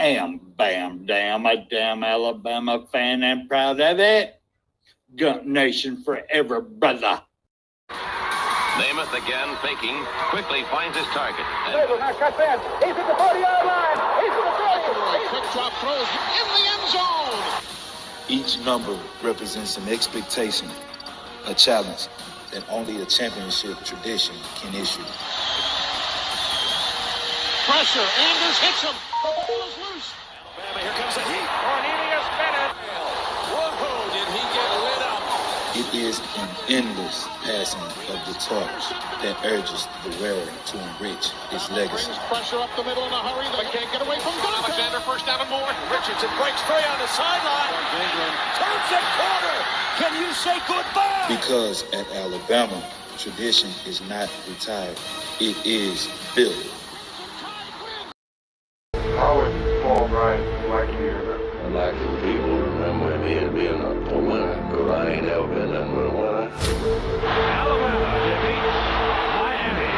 am Bam Dam, a damn Alabama fan and proud of it. Gump Nation forever, brother. Namath again faking, quickly finds his target. Now cuts in. He's at the 40-yard line. He's at the 40. Quick drop throws in the end zone. Each number represents an expectation, a challenge that only a championship tradition can issue. Pressure. Anders hits him. The ball is loose. Alabama, here comes the heat. Cornelius Bennett. Whoa, did he get lit up? It is an endless passing of the torch that urges the wearer to enrich his legacy. Brings pressure up the middle in a hurry. They can't get away from Donovan. Alexander first down and more. Richardson breaks free on the sideline. Turns it corner. Can you say goodbye? Because at Alabama, tradition is not retired. It is built. How would Paul Bryant like to hear that? I'd like for people to remember me as being a winner, because I ain't never been nothing but a winner. Alabama defeats Miami.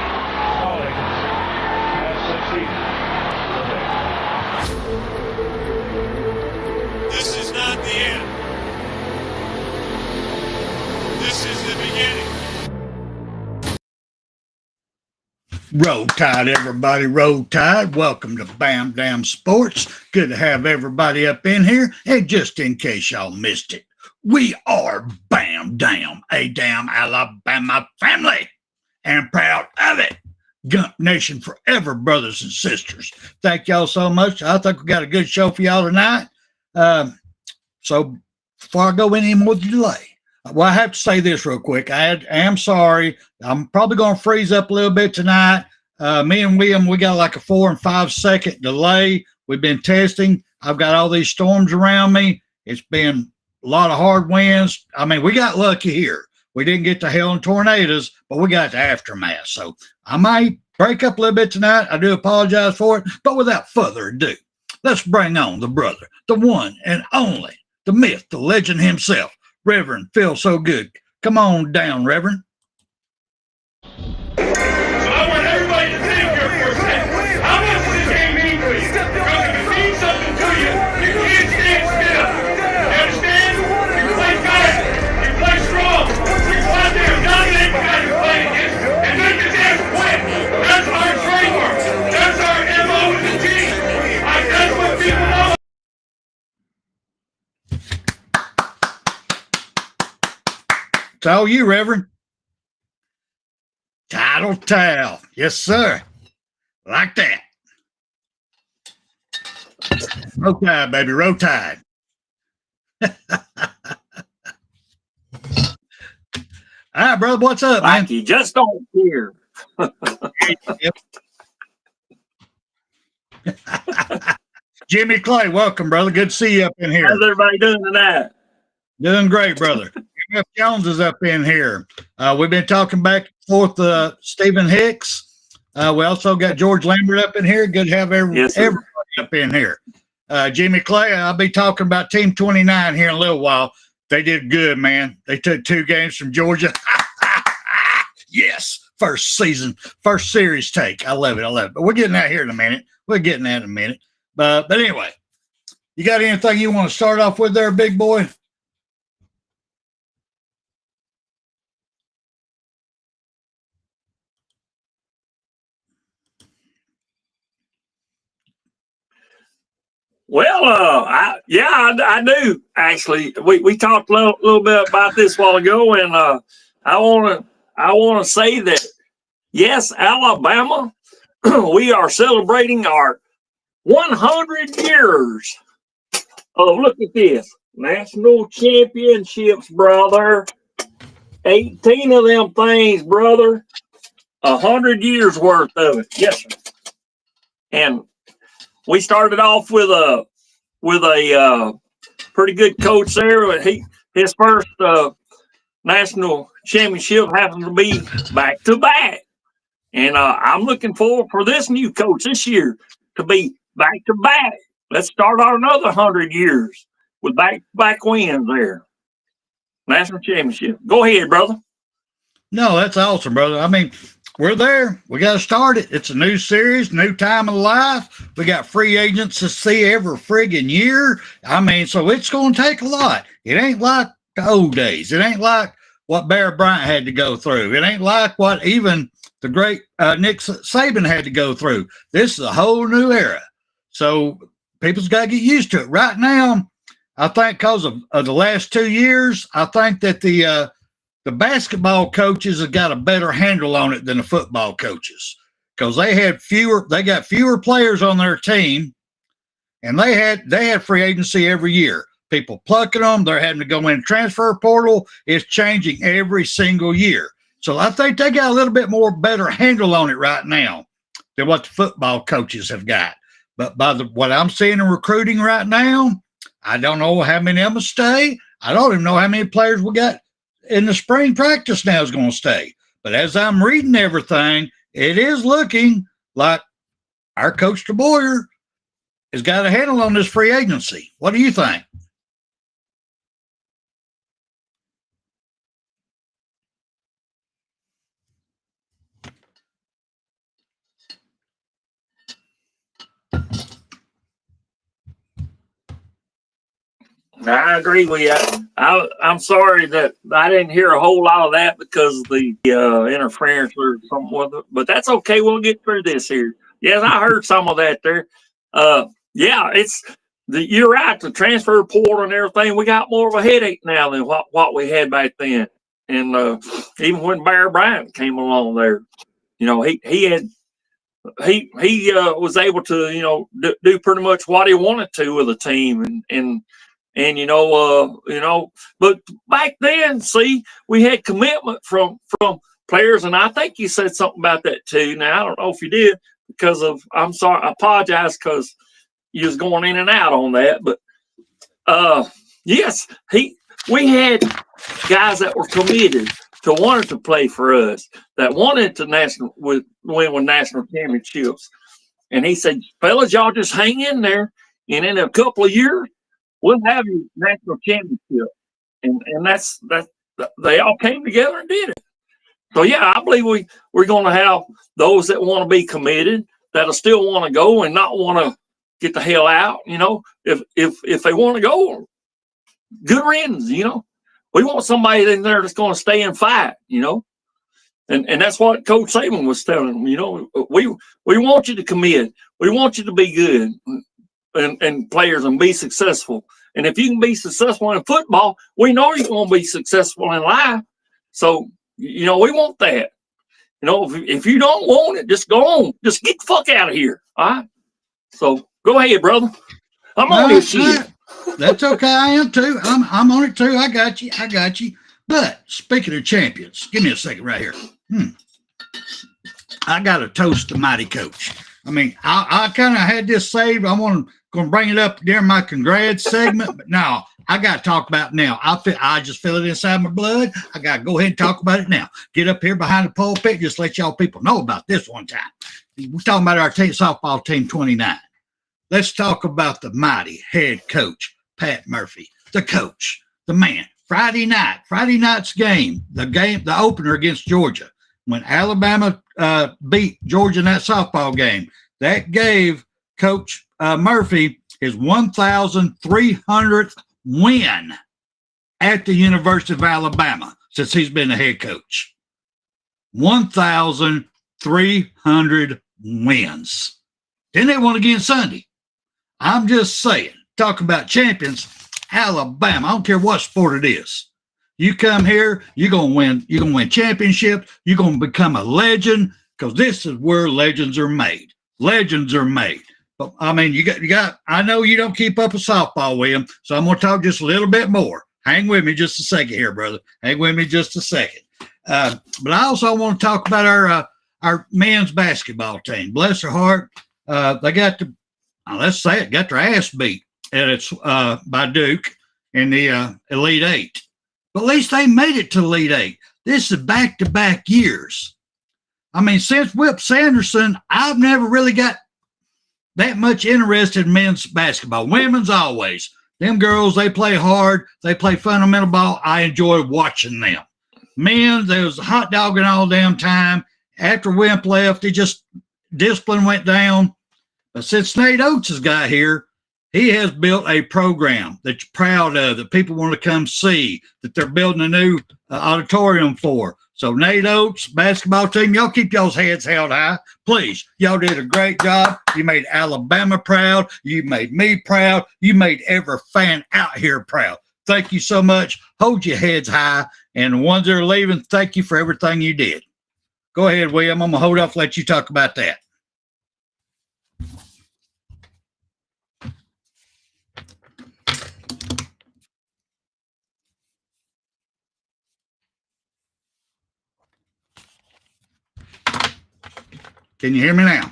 Stallings has succeeded. This is not the end. This is the beginning. Roll Tide, everybody. Roll Tide. Welcome to Bam Dam Sports. Good to have everybody up in here. And just in case y'all missed it, we are Bam Dam, a damn Alabama family, and proud of it. Gump Nation forever, brothers and sisters. Thank y'all so much. I think we got a good show for y'all tonight. So before I go any more delay, well, I have to say this real quick. I am sorry. I'm probably going to freeze up a little bit tonight. Me and William, we got like a 4 and 5 second delay. We've been testing. I've got all these storms around me. It's been a lot of hard winds. I mean, we got lucky here. We didn't get the hail and tornadoes, but we got the aftermath. So I might break up a little bit tonight. I do apologize for it. But without further ado, let's bring on the brother, the one and only, the myth, the legend himself, Reverend Phil So Good. Come on down, Reverend. I want everybody to think here for a second. How much does this game mean to you? Because if it means something to you, you can't stand still. You understand? You play fast. You play strong. You go out there and dominate the guy you're playing against and make his ass quit. That's our trademark. That's our MO with the team. That's what people know. It's all you, Reverend. Title towel. Yes, sir. Like that. Roll Tide, baby. Roll Tide. All right, brother. What's up, man? Like you just don't care. Jimmy Clay, welcome, brother. Good to see you up in here. How's everybody doing tonight? Doing great, brother. F. Jones is up in here. We've been talking back and forth. Stephen Hicks. We also got George Lambert up in here. Good to have everybody up in here. Jimmy Clay, I'll be talking about Team 29 here in a little while. They did good, man. They took 2 games from Georgia. Yes, first series take. I love it. But we're getting that here in a minute. But anyway, you got anything you want to start off with there, big boy? Well, I do actually. We talked a little bit about this a while ago, and I want to say that yes, Alabama, we are celebrating our 100 years of, look at this, national championships, brother. 18 of them things, brother. 100 years worth of it, yes, sir. And we started off with a pretty good coach there. His first national championship happened to be back to back, and I'm looking forward for this new coach this year to be back to back. Let's start on another 100 years with back to back wins there. National championship. Go ahead, brother. No, that's awesome, brother. I mean, we're there. We got to start it. It's a new series, new time of life. We got free agents to see every friggin' year. I mean, so it's going to take a lot. It ain't like the old days. It ain't like what Barry Bryant had to go through. It ain't like what even the great Nick Saban had to go through. This is a whole new era. So people's got to get used to it. Right now, I think because of the last 2 years, I think that the basketball coaches have got a better handle on it than the football coaches, because they got fewer players on their team, and they had free agency every year. People plucking them, they're having to go in transfer portal. It's changing every single year. So I think they got a little bit more better handle on it right now than what the football coaches have got. But by what I'm seeing in recruiting right now, I don't know how many of them will stay. I don't even know how many players we got in the spring practice now is going to stay. But as I'm reading everything, it is looking like our coach DeBoyer has got a handle on this free agency. What do you think? I agree with you. I'm sorry that I didn't hear a whole lot of that because of the interference or something with it, but that's okay. We'll get through this here. Yes, I heard some of that there. Yeah, you're right. The transfer portal and everything, we got more of a headache now than what we had back then. And even when Barry Bryant came along there, he was able to do pretty much what he wanted to with the team and but back then, see, we had commitment from players, and I think you said something about that too. Now I don't know if you did because of I'm sorry, I apologize because you was going in and out on that, but yes, we had guys that were committed to wanted to play for us, that wanted to win with national championships, and he said, "Fellas, y'all just hang in there, and in a couple of years, we'll have your national championship." And that's they all came together and did it. So yeah, I believe we're going to have those that want to be committed, that'll still want to go and not want to get the hell out. If they want to go, good riddance. We want somebody in there that's going to stay and fight. And that's what Coach Saban was telling them. We want you to commit. We want you to be good. And players and be successful. And if you can be successful in football, we know you're going to be successful in life. So, we want that. If you don't want it, just go on. Just get the fuck out of here. All right? So go ahead, brother. I'm on this shit. That's okay. I am too. I'm on it too. I got you. But speaking of champions, give me a second right here. I got to toast the mighty coach. I mean, I kind of had this saved. I'm going to bring it up during my congrats segment, but no, I got to talk about it now. I just feel it inside my blood. I got to go ahead and talk about it now. Get up here behind the pulpit, just let y'all people know about this one time. We're talking about our softball team 29. Let's talk about the mighty head coach, Pat Murphy, the coach, the man. Friday night's game, the opener against Georgia, when Alabama beat Georgia in that softball game, that gave Coach Murphy his 1,300th win at the University of Alabama since he's been the head coach. 1,300 wins. Then they won again Sunday. I'm just saying, talk about champions, Alabama. I don't care what sport it is. You come here, you're gonna win. You're gonna win championships. You're gonna become a legend, because this is where legends are made. Legends are made. But I mean, you got. I know you don't keep up with softball, William. So I'm gonna talk just a little bit more. Hang with me just a second here, brother. Hang with me just a second. But I also want to talk about our men's basketball team. Bless their heart, they got let's say it, got their ass beat by Duke in the Elite Eight. But at least they made it to Elite Eight. This is back-to-back years. I mean, since Whip Sanderson, I've never really got that much interested in men's basketball. Women's always. Them girls, they play hard. They play fundamental ball. I enjoy watching them. Men, there was a hot dogging all damn time. after Wimp left, discipline went down. But since Nate Oates has got here, he has built a program that you're proud of, that people want to come see, that they're building a new auditorium for. So Nate Oates, basketball team, y'all keep y'all's heads held high. Please, y'all did a great job. You made Alabama proud. You made me proud. You made every fan out here proud. Thank you so much. Hold your heads high. And the ones that are leaving, thank you for everything you did. Go ahead, William. I'm going to hold off and let you talk about that. Can you hear me now?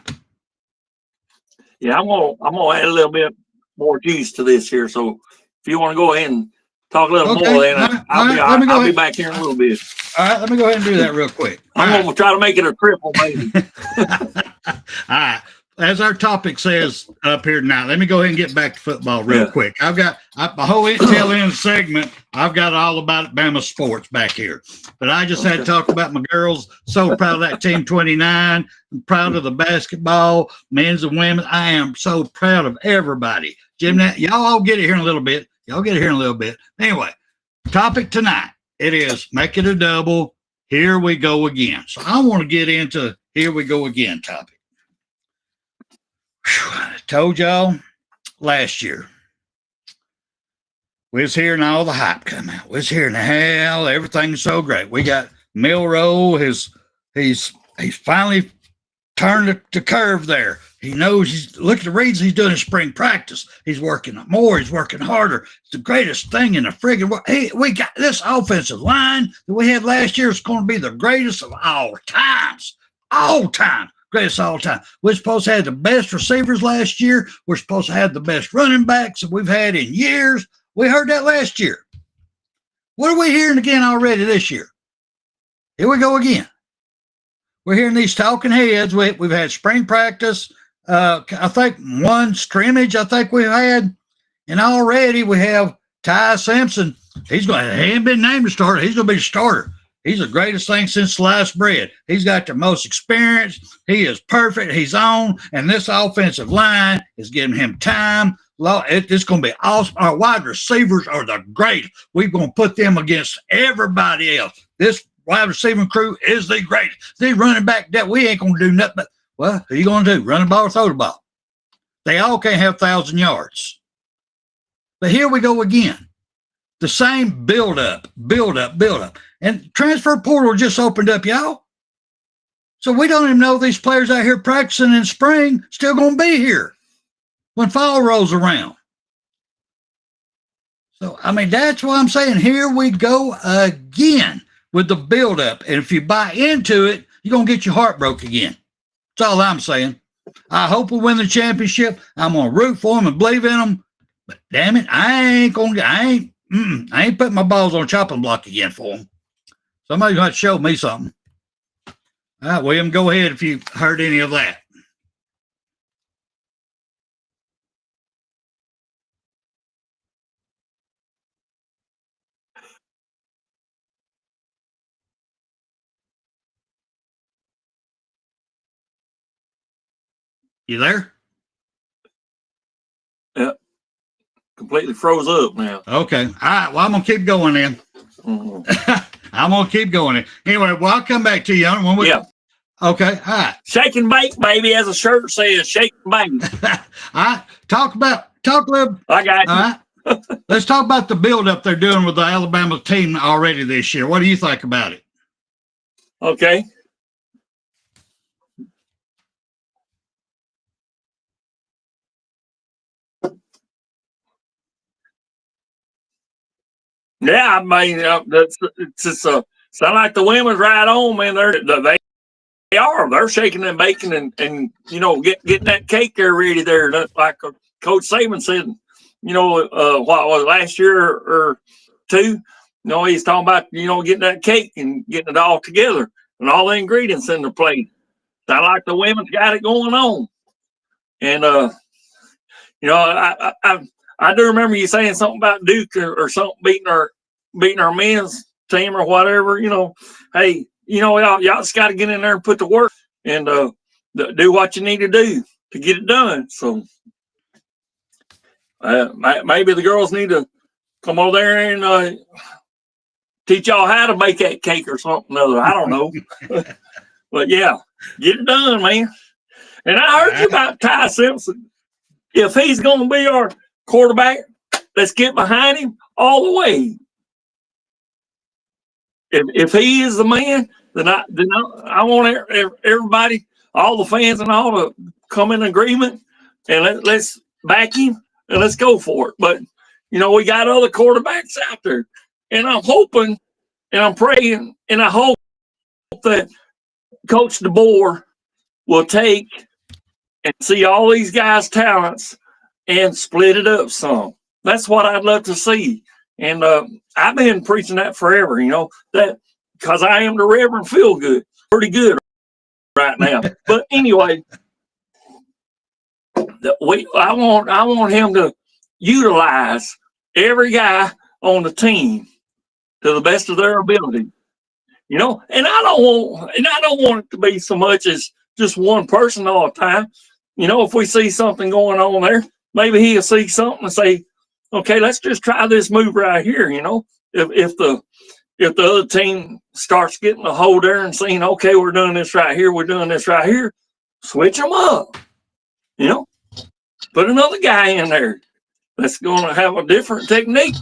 Yeah, I'm gonna add a little bit more juice to this here. So if you want to go ahead and talk a little more, then I'll be back here in a little bit. All right, let me go ahead and do that real quick. I'm gonna try to make it a triple, maybe. All right. As our topic says up here tonight, let me go ahead and get back to football real quick. I've got my whole tail end segment. I've got all about BAMA sports back here. But I just had to talk about my girls. So proud of that Team 29. I'm proud of the basketball, men's and women's. I am so proud of everybody. Jim, y'all all get it here in a little bit. Anyway, topic tonight, it is make it a double. Here we go again. So I want to get into here we go again topic. I told y'all last year we was hearing all the hype come out. We was hearing hell, everything's so great. We got Milroe, he's finally turned the curve there. He knows look at the reads he's doing in spring practice. He's working more, he's working harder. It's the greatest thing in the friggin' world. Hey, we got this offensive line that we had last year is going to be the greatest of all times. All time. Greatest all time. We're supposed to have the best receivers last year. We're supposed to have the best running backs that we've had in years. We heard that last year. What are we hearing again already this year? Here we go again. We're hearing these talking heads. We've had spring practice. I think one scrimmage I think we've had. And already we have Ty Simpson. He ain't been named a starter. He's going to be a starter. He's the greatest thing since sliced bread. He's got the most experience. He is perfect. He's on. And this offensive line is giving him time. It's going to be awesome. Our wide receivers are the great. We're going to put them against everybody else. This wide receiving crew is the greatest. The running back that we ain't going to do nothing but, well, who are you going to do? Run the ball or throw the ball? They all can't have 1,000 yards. But here we go again. The same build up. And transfer portal just opened up, y'all. So we don't even know these players out here practicing in spring still going to be here when fall rolls around. So, I mean, that's what I'm saying. Here we go again with the build up. And if you buy into it, you're going to get your heart broke again. That's all I'm saying. I hope we win the championship. I'm going to root for them and believe in them. But damn it, I ain't putting my balls on a chopping block again for them. Somebody's going to show me something. All right, William, go ahead if you heard any of that. You there? Yep. Completely froze up now. Okay. All right. Well, I'm going to keep going then. Mm-hmm. I'm going to keep going then. Anyway, well, I'll come back to you. Yeah. Okay. All right. Shake and bake, baby, as a shirt says. Shake and bake. All right. Talk a little. I got you. All right. Let's talk about the build-up they're doing with the Alabama team already this year. What do you think about it? Okay. Yeah, I mean, it's just sound like the women's right on, man. They're shaking and baking and you know getting that cake there ready there. Like Coach Saban said, you know, what was last year or two? You know, he's talking about getting that cake and getting it all together and all the ingredients in the plate. Sound like the women's got it going on, and you know, I do remember you saying something about Duke or something beating our men's team or whatever. You know, hey, y'all just got to get in there and put the work and do what you need to do to get it done. So maybe the girls need to come over there and teach y'all how to make that cake or something other. I don't know. But yeah, get it done, man. And I heard you about Ty Simpson. If he's going to be our quarterback, let's get behind him all the way. If he is the man, then I want everybody, all the fans and all to come in agreement and let's back him and let's go for it. But, we got other quarterbacks out there. And I'm hoping and I'm praying and I hope that Coach DeBoer will take and see all these guys' talents and split it up some. That's what I'd love to see. And I've been preaching that forever, that because I am the Reverend Feel Good, pretty good right now. But anyway, I want him to utilize every guy on the team to the best of their ability. And I don't want it to be so much as just one person all the time. If we see something going on there, maybe he'll see something and say, okay, let's just try this move right here. If the other team starts getting a hold there and saying, okay, we're doing this right here, switch them up. Put another guy in there that's going to have a different technique.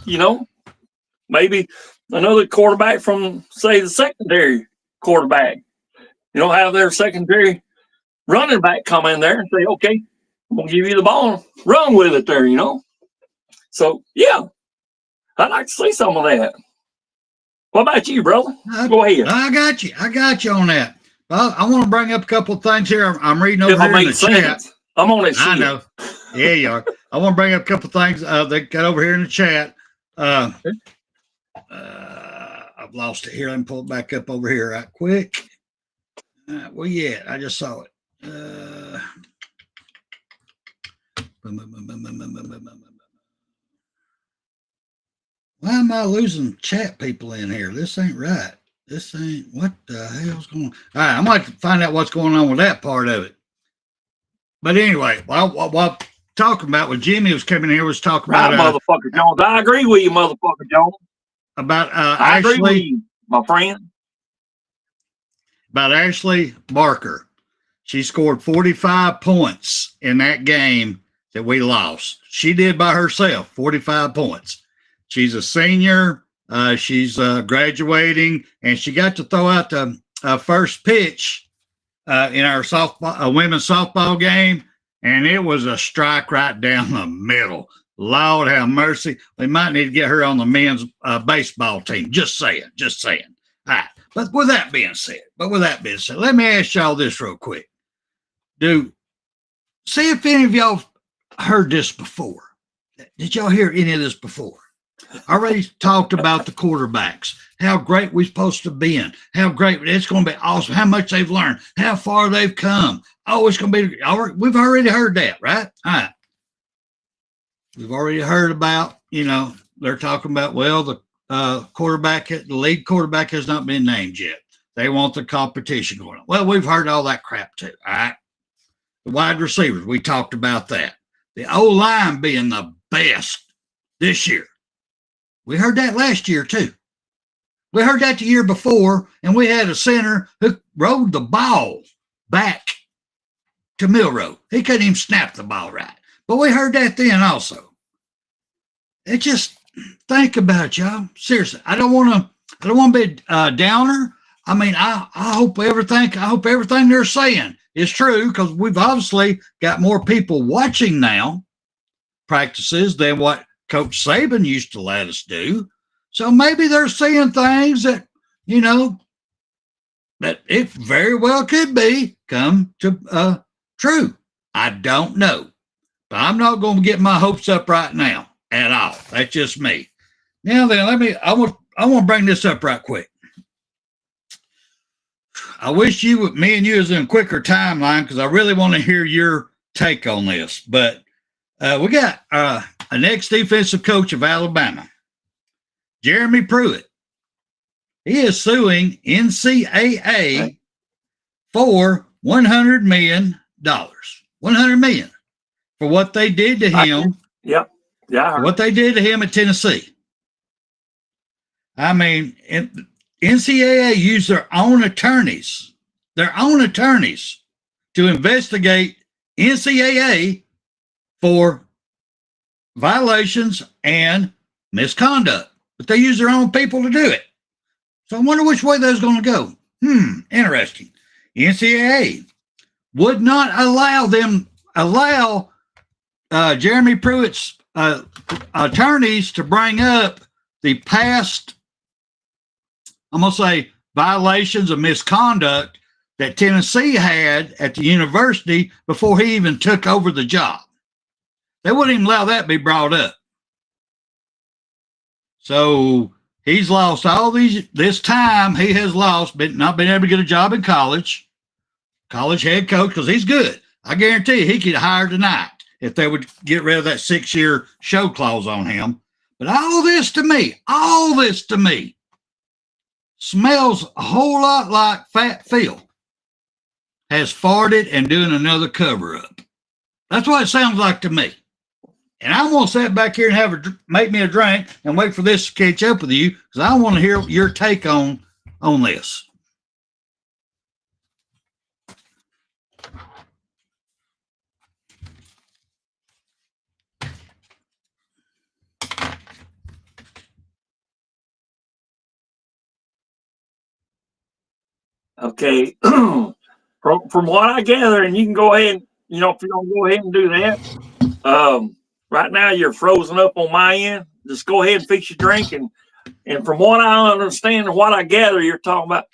Maybe another quarterback from, say, the secondary quarterback. Have their secondary running back come in there and say, okay, I'm going to give you the ball and run with it there, So, yeah, I'd like to see some of that. What about you, brother? Go ahead. I got you on that. Well, I want to bring up a couple of things here. I'm reading over here in the chat. I'm on that shit. I know. Yeah, you are. I want to bring up a couple of things they got over here in the chat. I've lost it here. Let me pull it back up over here right quick. Where you at? I just saw it. Why am I losing chat people in here? This ain't right. This ain't, what the hell's going on? All right, I'm going to find out what's going on with that part of it. But anyway, while talking about what Jimmy was coming here was talking about motherfucker Jones. I agree with you, motherfucker Jones. About I agree with you, my friend. About Ashley Barker. She scored 45 points in that game that we lost. She did by herself, 45 points. She's a senior. She's graduating, and she got to throw out the first pitch in our women's softball game, and it was a strike right down the middle. Lord have mercy. We might need to get her on the men's baseball team. Just saying. All right. But with that being said, let me ask y'all this real quick. See if any of y'all heard this before. Did y'all hear any of this before? I already talked about the quarterbacks, how great we're supposed to be in, how great it's going to be awesome, how much they've learned, how far they've come. Oh, it's going to be, we've already heard that, right? All right. We've already heard about, they're talking about, well, the lead quarterback has not been named yet. They want the competition going on. Well, we've heard all that crap too, all right? The wide receivers, we talked about that. The O-line being the best this year. We heard that last year too. We heard that the year before, and we had a center who rode the ball back to Milroe. He couldn't even snap the ball right. But we heard that then also. It just, think about it, y'all. Seriously, I don't want to be a downer. I mean, I hope everything they're saying is true, because we've obviously got more people watching now practices than what Coach Saban used to let us do. So maybe they're seeing things that, that it very well could be come to true. I don't know. But I'm not going to get my hopes up right now at all. That's just me. Now then, I want to bring this up right quick. I wish me and you was in a quicker timeline, because I really want to hear your take on this. But we got an ex-defensive coach of Alabama, Jeremy Pruitt. He is suing NCAA for $100 million. $100 million for what they did to him. Yep. Yeah. What they did to him at Tennessee. I mean, NCAA used their own attorneys to investigate NCAA for violations and misconduct, but they use their own people to do it. So I wonder which way that's going to go. Interesting. NCAA would not allow Jeremy Pruitt's attorneys to bring up the past, I'm going to say, violations of misconduct that Tennessee had at the university before he even took over the job. They wouldn't even allow that to be brought up. So he's lost this time he has lost, not been able to get a job in college head coach, because he's good. I guarantee you he could hire tonight if they would get rid of that 6-year show clause on him. But all this to me smells a whole lot like Fat Phil has farted and doing another cover-up. That's what it sounds like to me. And I'm going to sit back here and make me a drink and wait for this to catch up with you, because I want to hear your take on this. Okay. From what I gather, and you can go ahead, if you don't go ahead and do that, right now you're frozen up on my end. Just go ahead and fix your drink. And from what I understand and what I gather, you're talking about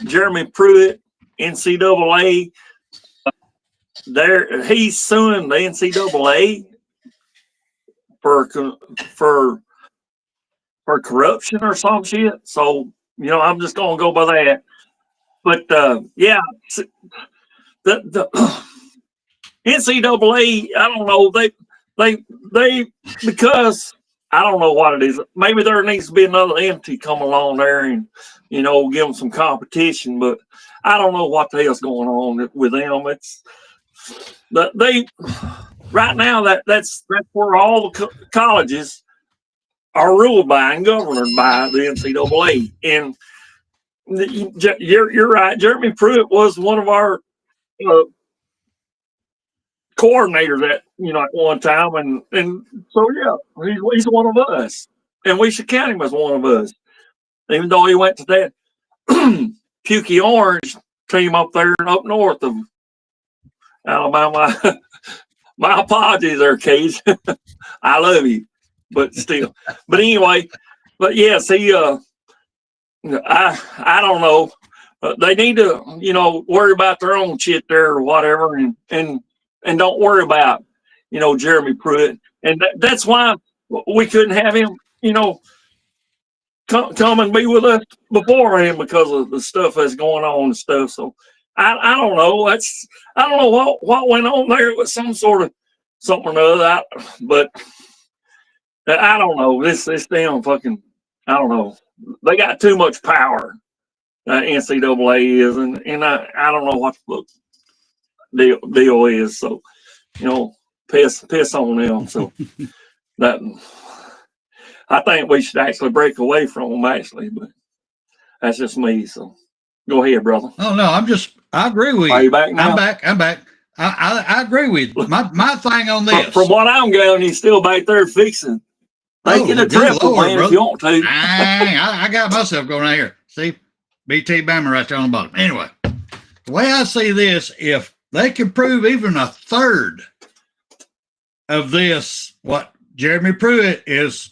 Jeremy Pruitt, NCAA. He's suing the NCAA for corruption or some shit. So, I'm just going to go by that. But yeah, the NCAA, I don't know, they because I don't know what it is. Maybe there needs to be another entity come along there and give them some competition. But I don't know what the hell's going on with them. It's right now that's where all the colleges are ruled by and governed by the NCAA. And you're right. Jeremy Pruitt was one of our coordinators at one time, and so yeah, he's one of us, and we should count him as one of us, even though he went to that pukey orange team up there up north of Alabama. My apologies there, Cage. I love you, but still. But anyway, yes, he. I don't know. They need to, worry about their own shit there or whatever, and don't worry about, Jeremy Pruitt. And that's why we couldn't have him, come and be with us before him, because of the stuff that's going on and stuff. So I don't know. I don't know what went on there with some sort of something or other. But I don't know. This damn fucking, I don't know. They got too much power. NCAA is, and I don't know what the deal is. So, piss on them. So that I think we should actually break away from them. Actually, but that's just me. So go ahead, brother. Oh no, I agree with you. Are you back now? I'm back. I agree with you. My thing on this. From what I'm going, he's still back there fixing. Make it a triple, man, if you want to. I got myself going right here. See, BT BAMA right there on the bottom. Anyway, the way I see this, if they can prove even a third of this, what Jeremy Pruitt is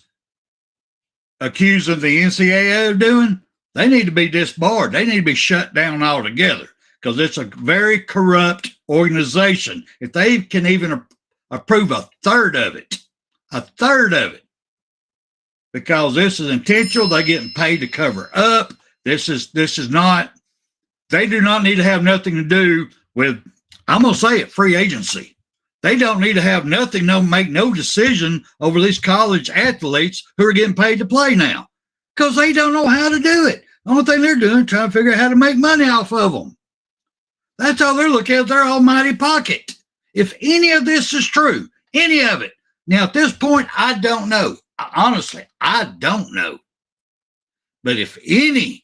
accusing the NCAA of doing, they need to be disbarred. They need to be shut down altogether, because it's a very corrupt organization. If they can even approve a third of it, because this is intentional. They're getting paid to cover up. This is not, they do not need to have nothing to do with, I'm going to say it, free agency. They don't need to have nothing, make no decision over these college athletes who are getting paid to play now, because they don't know how to do it. The only thing they're doing is trying to figure out how to make money off of them. That's all they're looking at, their almighty pocket. If any of this is true, any of it. Now, at this point, I don't know. Honestly, I don't know. But if any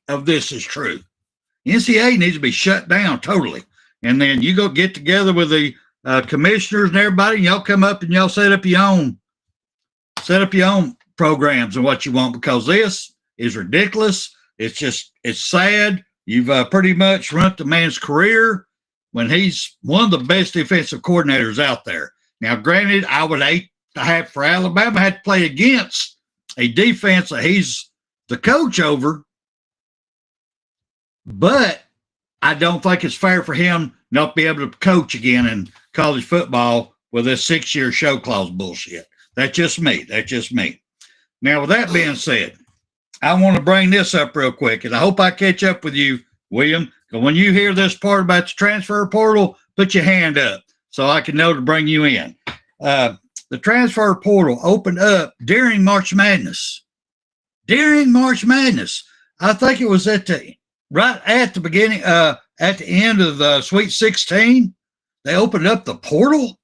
of this is true, NCAA needs to be shut down totally. And then you go get together with the commissioners and everybody, and y'all come up and y'all set up your own programs and what you want, because this is ridiculous. It's sad. You've pretty much ruined the man's career when he's one of the best defensive coordinators out there. Now, granted, I would hate to have for Alabama had to play against a defense that he's the coach over, but I don't think it's fair for him not to be able to coach again in college football with this 6-year show clause bullshit. That's just me. Now, with that being said, I want to bring this up real quick, and I hope I catch up with you, William. Because when you hear this part about the transfer portal, put your hand up so I can know to bring you in. The transfer portal opened up during March Madness. I think it was right at the beginning, at the end of the Sweet 16. They opened up the portal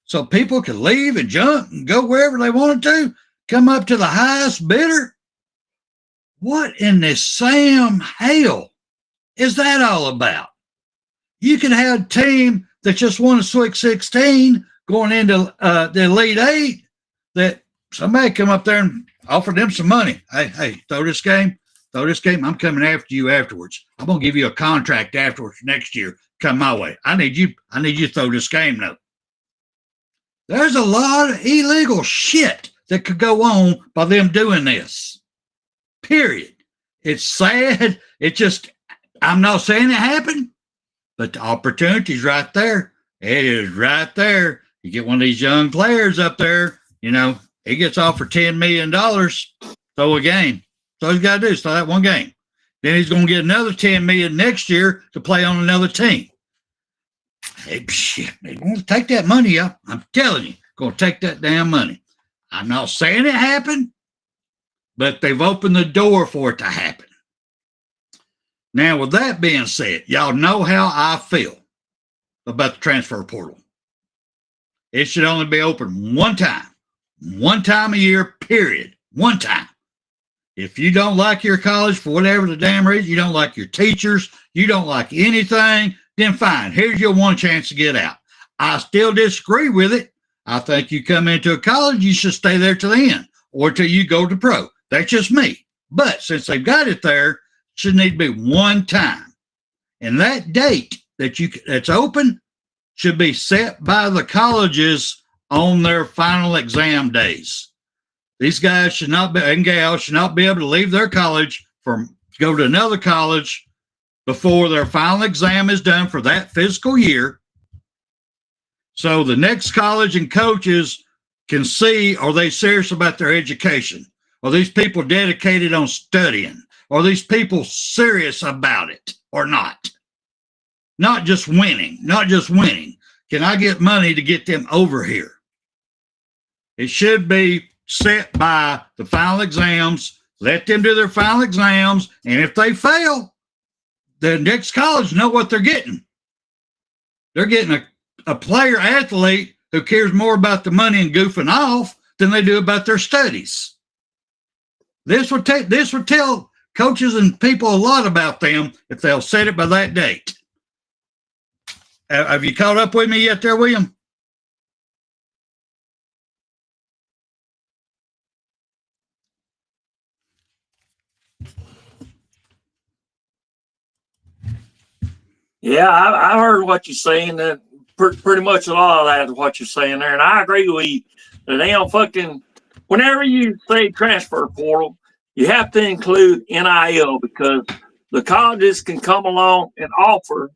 so people could leave and jump and go wherever they wanted to, come up to the highest bidder. What in the Sam hell is that all about? You can have a team that just won a Sweet 16 going into the Elite Eight, that somebody come up there and offer them some money. Hey, throw this game. I'm coming after you afterwards. I'm going to give you a contract afterwards next year. Come my way. I need you to throw this game though. There's a lot of illegal shit that could go on by them doing this. Period. It's sad. I'm not saying it happened, but the opportunity's right there. It is right there. You get one of these young players up there, he gets offered $10 million, throw a game. So all he's got to do is throw that one game. Then he's going to get another $10 million next year to play on another team. Hey, shit, they're going to take that money up. I'm telling you, going to take that damn money. I'm not saying it happened, but they've opened the door for it to happen. Now, with that being said, y'all know how I feel about the transfer portal. It should only be open one time a year, period. One time. If you don't like your college for whatever the damn reason, you don't like your teachers, you don't like anything, then fine. Here's your one chance to get out. I still disagree with it. I think you come into a college, you should stay there to the end or till you go to pro. That's just me. But since they've got it there, it should need to be one time. And that date that's open should be set by the colleges on their final exam days. These guys and gals should not be able to leave their college go to another college before their final exam is done for that fiscal year. So the next college and coaches can see, are they serious about their education? Are these people dedicated on studying? Are these people serious about it or not? Not just winning. Can I get money to get them over here? It should be set by the final exams. Let them do their final exams. And if they fail, the next college know what they're getting. They're getting a player athlete who cares more about the money and goofing off than they do about their studies. This would tell coaches and people a lot about them if they'll set it by that date. Have you caught up with me yet there, William? Yeah, I heard what you're saying. Pretty much a lot of that is what you're saying there, and I agree with you. The damn fucking, whenever you say transfer portal, you have to include NIL, because the colleges can come along and offer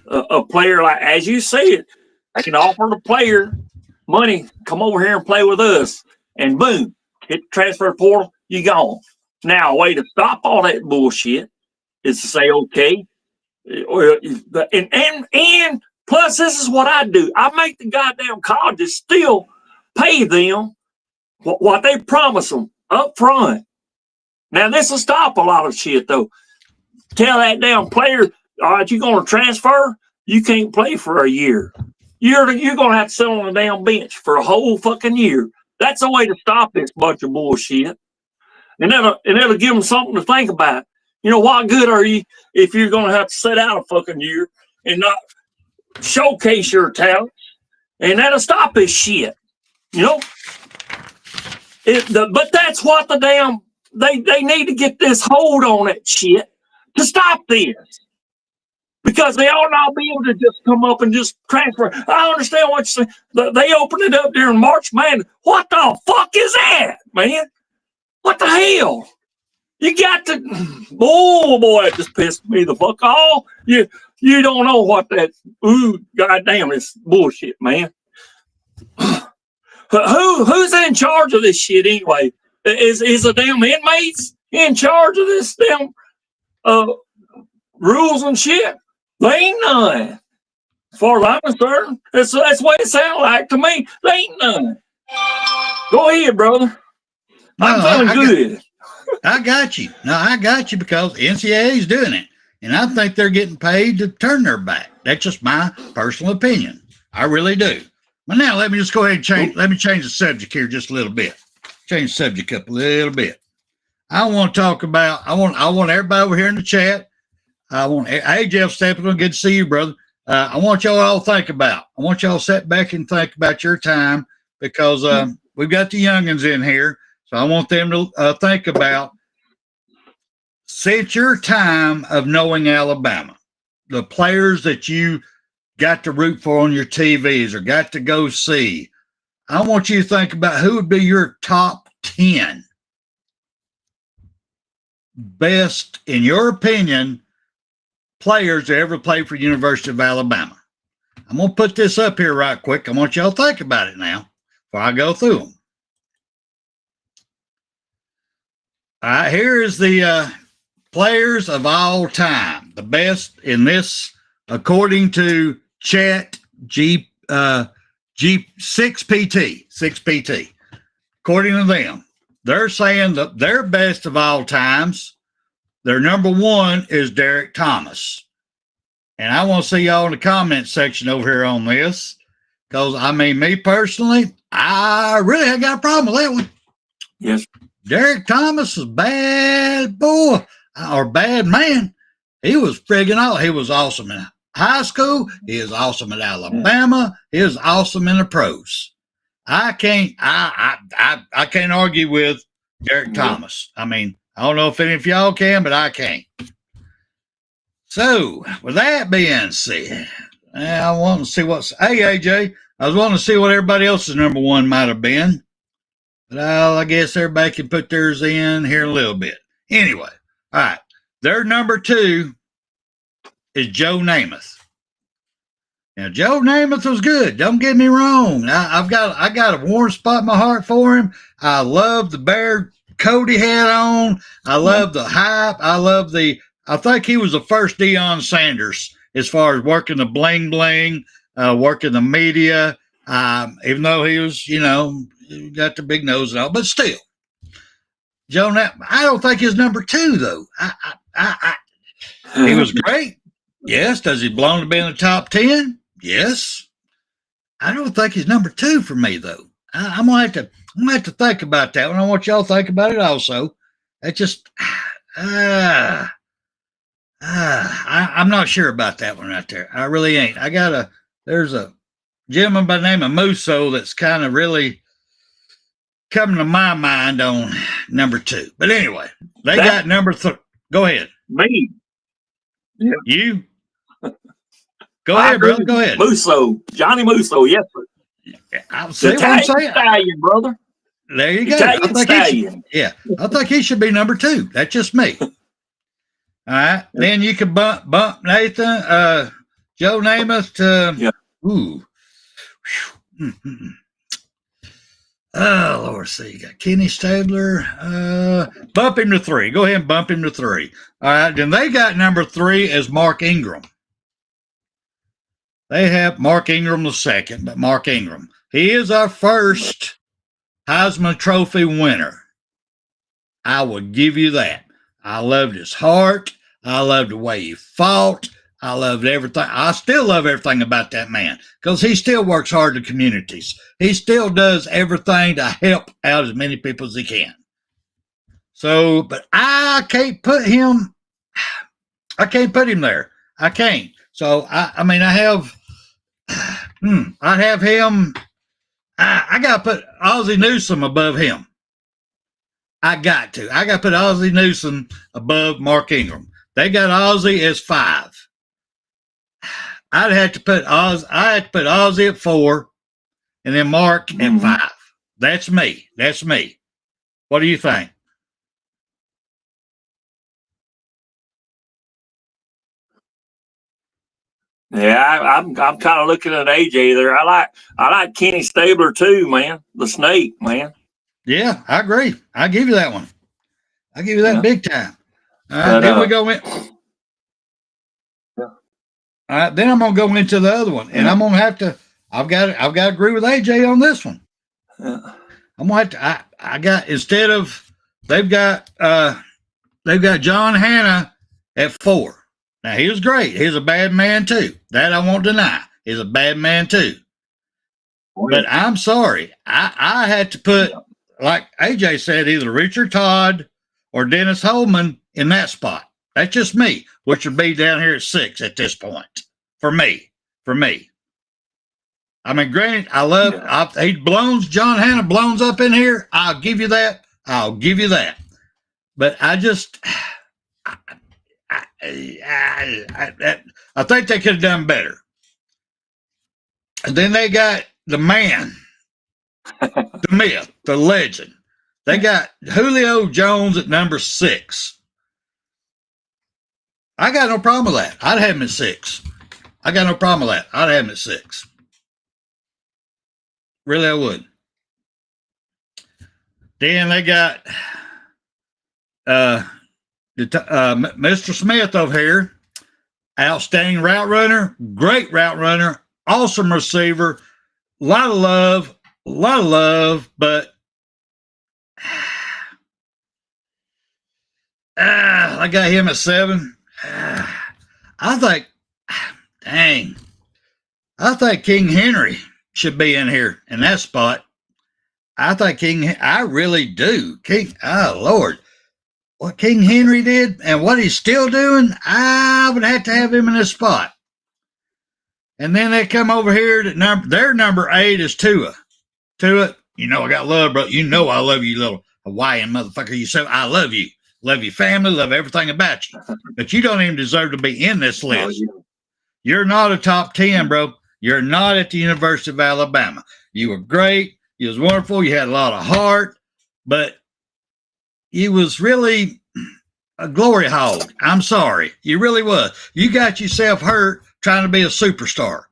a player, like as you said, they can offer the player money, come over here and play with us, and boom, hit the transfer portal, you gone. Now, a way to stop all that bullshit is to say, okay, and plus, this is what I do. I make the goddamn colleges still pay them what they promise them up front. Now, this will stop a lot of shit, though. Tell that damn player, all right, you're going to transfer, you can't play for a year. You're going to have to sit on a damn bench for a whole fucking year. That's the way to stop this bunch of bullshit. And that'll give them something to think about. You know, what good are you if you're going to have to sit out a fucking year and not showcase your talent? And that'll stop this shit. You know? But that's what the damn, they need to get this hold on that shit to stop this. Because they ought not be able to just come up and just transfer. I understand what you're saying. They opened it up during March, man. What the fuck is that, man? What the hell? You got to, oh boy, it just pissed me the fuck off. You don't know what that, goddamn, it's bullshit, man. Who's in charge of this shit anyway? Is the damn inmates in charge of this damn rules and shit? They ain't none. As far as I'm concerned, that's what it sounds like to me. They ain't none. Go ahead, brother. I'm feeling good. I got you. No, I got you because NCAA is doing it. And I think they're getting paid to turn their back. That's just my personal opinion. I really do. But now let me just go ahead and change. Let me change the subject here just a little bit. Change the subject up a little bit. I want to talk about, I want everybody over here in the chat. Hey, Jeff Stapleton, good to see you, brother. I want y'all all to think about. I want y'all to sit back and think about your time because we've got the youngins in here. So I want them to think about since your time of knowing Alabama, the players that you got to root for on your TVs or got to go see. I want you to think about who would be your top 10 best, in your opinion, players that ever played for University of Alabama. I'm going to put this up here right quick. I want y'all to think about it now before I go through them. All right, here is the players of all time, the best in this, according to G6PT. According to them, they're saying that their best of all times, their number one is Derek Thomas. And I want to see y'all in the comment section over here on this. Because, I mean, me personally, I really ain't got a problem with that one. Yes. Derek Thomas was bad boy or bad man. He was friggin' awesome. He was awesome in high school. He was awesome at Alabama. He was awesome in the pros. I can't argue with Derek Thomas. I mean, I don't know if any of y'all can, but I can't. So, with that being said, I want to see what's. Hey, AJ, I was wanting to see what everybody else's number one might have been. But I guess everybody can put theirs in here in a little bit. Anyway, all right. Their number two is Joe Namath. Now, Joe Namath was good. Don't get me wrong. I got a warm spot in my heart for him. I love the bear coat he had on. I love the hype. I think he was the first Deion Sanders as far as working the bling bling, working the media. Even though he was, he got the big nose and all, but still, Joe Namath, I don't think he's number two though. He was great. Yes. Does he belong to be in the top 10? Yes. I don't think he's number two for me though. I'm gonna have to think about that one. I want y'all to think about it also. That just I'm not sure about that one right there. I really ain't. There's a gentleman by the name of Musso that's kind of really coming to my mind on number two. But anyway, they got number three. Go ahead. Me. Yeah. You? Go ahead, brother. Go ahead. Musso. Johnny Musso. Yes, sir. I'll say what I'm saying. Stallion, brother. There you go. Italian stallion. I think he should be number two. That's just me. All right. Then you could bump Nathan, Joe Namath to, ooh. Oh, Lord, see, you got Kenny Stabler. Bump him to three. Go ahead and bump him to three. All right. Then they got number three as Mark Ingram. They have Mark Ingram the second, but Mark Ingram. He is our first Heisman Trophy winner. I will give you that. I loved his heart. I loved the way he fought. I loved everything. I still love everything about that man because he still works hard in communities. He still does everything to help out as many people as he can. So, but I can't put him there. I can't. So, I mean, I have him. I got to put Ozzie Newsome above him. I got to put Ozzie Newsome above Mark Ingram. They got Ozzie as 5. I had to put Ozzie at 4, and then Mark at 5. That's me. What do you think? Yeah, I'm kind of looking at AJ there. I like Kenny Stabler too, man. The Snake, man. Yeah, I agree. I give you that one. I give you that big time. All right, then we go in. All right, then I'm gonna go into the other one, and I'm gonna have to. I've got to agree with AJ on this one. I'm gonna have to. I got instead of they've got John Hanna at 4. Now he was great. He's a bad man too. That I won't deny. He's a bad man too. But I'm sorry. I had to put, like AJ said, either Richard Todd or Dennis Holman in that spot. That's just me, which would be down here at 6 at this point for me. I mean, granted, he blows John Hanna blows up in here. I'll give you that. But I just, I think they could have done better. And then they got the man, the myth, the legend. They got Julio Jones at number 6. I got no problem with that. I'd have him at 6. I got no problem with that. I'd have him at 6. Really, I would. Then they got Mr. Smith over here. Outstanding route runner, great route runner, awesome receiver, a lot of love, but I got him at 7. I think King Henry should be in here in that spot. I really do. Lord, what King Henry did and what he's still doing, I would have to have him in this spot. And then they come over here to their number 8 is Tua. Tua, I got love, bro. I love you, little Hawaiian motherfucker. You say I love you. Love your family, love everything about you. But you don't even deserve to be in this list. You're not a top 10, bro. You're not at the University of Alabama. You were great. You was wonderful. You had a lot of heart. But you was really a glory hog. I'm sorry. You really was. You got yourself hurt trying to be a superstar.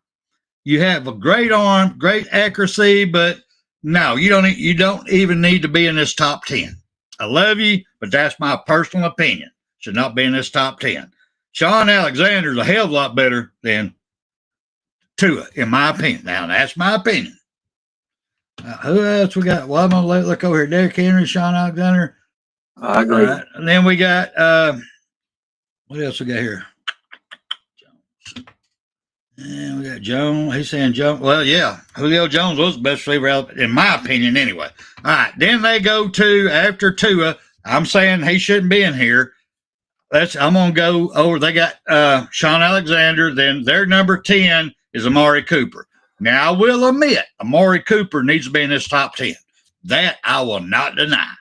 You have a great arm, great accuracy, but no, you don't even need to be in this top 10. I love you, but that's my personal opinion. Should not be in this top 10. Sean Alexander's a hell of a lot better than Tua, in my opinion. Now, that's my opinion. Who else we got? Well, I'm going to look over here. Derrick Henry, Sean Alexander. I agree. And then we got, what else we got here? And we got Jones. He's saying Jones. Well, yeah, Julio Jones was the best receiver out, in my opinion, anyway. All right, then they go to after Tua. I'm saying he shouldn't be in here. I'm gonna go over. They got Sean Alexander. Then their number 10 is Amari Cooper. Now I will admit Amari Cooper needs to be in this top 10. That I will not deny.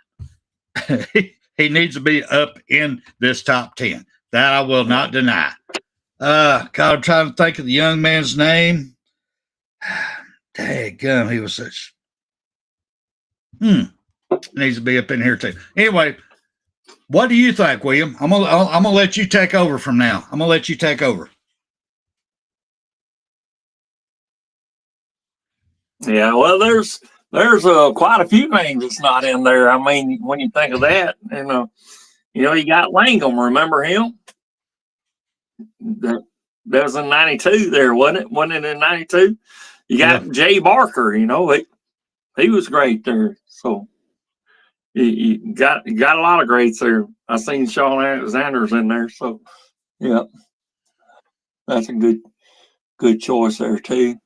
He needs to be up in this top 10. That I will not deny. God, I'm trying to think of the young man's name. Daggum, he was such. Needs to be up in here too. Anyway, what do you think, William? I'm gonna let you take over from now. I'm gonna let you take over. Yeah, well, there's quite a few names that's not in there. I mean, when you think of that, you got Langham. Remember him? That was in 92 there, wasn't it? Wasn't it in 92? You got Jay Barker, he was great there. So, you got a lot of greats there. I seen Sean Alexander's in there, so yeah, that's a good choice there too.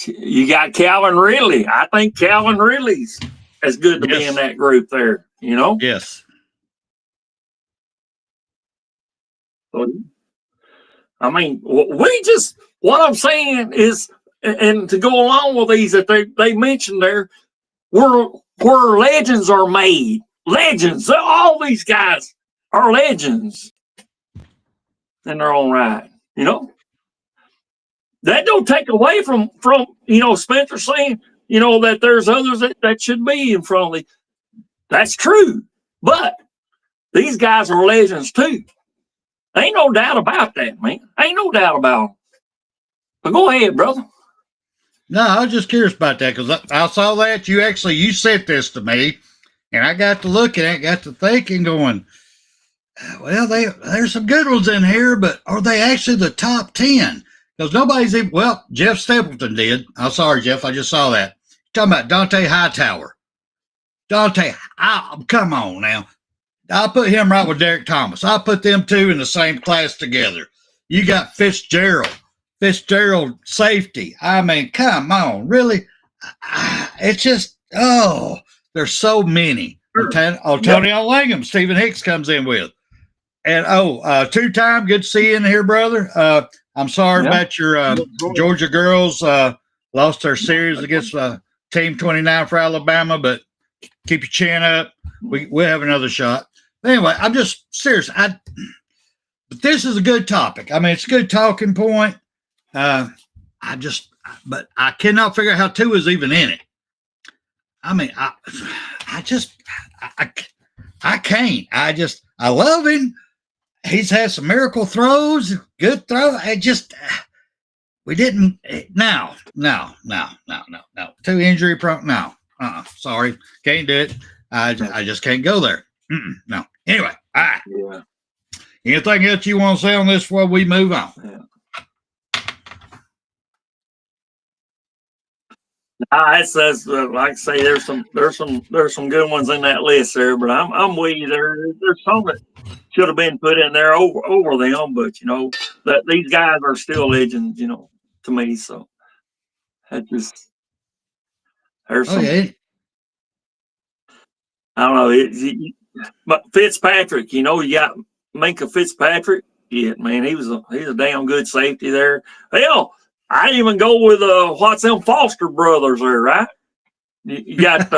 You got Calvin Ridley. I think Calvin Ridley's as good to be in that group there. You know. Yes. So, I mean, what I'm saying is, and to go along with these that they mentioned there, where legends are made. Legends. All these guys are legends in their own right. You know, that don't take away from Spencer saying that there's others that should be in front of me. That's true, but these guys are legends too. Ain't no doubt about that, man. Ain't no doubt about it. But go ahead, brother. No, I was just curious about that because I saw that you sent this to me, and I got to looking at it, got to thinking, going, well, there's some good ones in here, but are they actually the top 10? Because nobody's even, well, Jeff Stapleton did. I'm sorry, Jeff, I just saw that. Talking about Dante Hightower. Dante, come on now. I'll put him right with Derek Thomas. I'll put them two in the same class together. You got Fitzgerald safety. I mean, come on, really? It's just, there's so many. Sure. Antonio Langham, Stephen Hicks comes in with. And, two-time, good to see you in here, brother. I'm sorry about your Georgia girls lost their series against Team 29 for Alabama, but keep your chin up. We'll have another shot. Anyway, I'm just serious. But this is a good topic. I mean, it's a good talking point. But I cannot figure out how two is even in it. I mean, I can't. I love him. He's had some miracle throws, good throw. We didn't. No. Too injury prone. No. Sorry. Can't do it. I just can't go there. No. Anyway. All right. Yeah. Anything else you want to say on this before we move on? Yeah. That's like I say, there's some good ones in that list there, but I'm with you. There's some that should have been put in there over them, but that these guys are still legends, to me. So that just there's some. Okay. I don't know. But Fitzpatrick, you got Minka Fitzpatrick. Yeah, man, he's a damn good safety there. Hell, I even go with what's them Foster brothers there, right? You got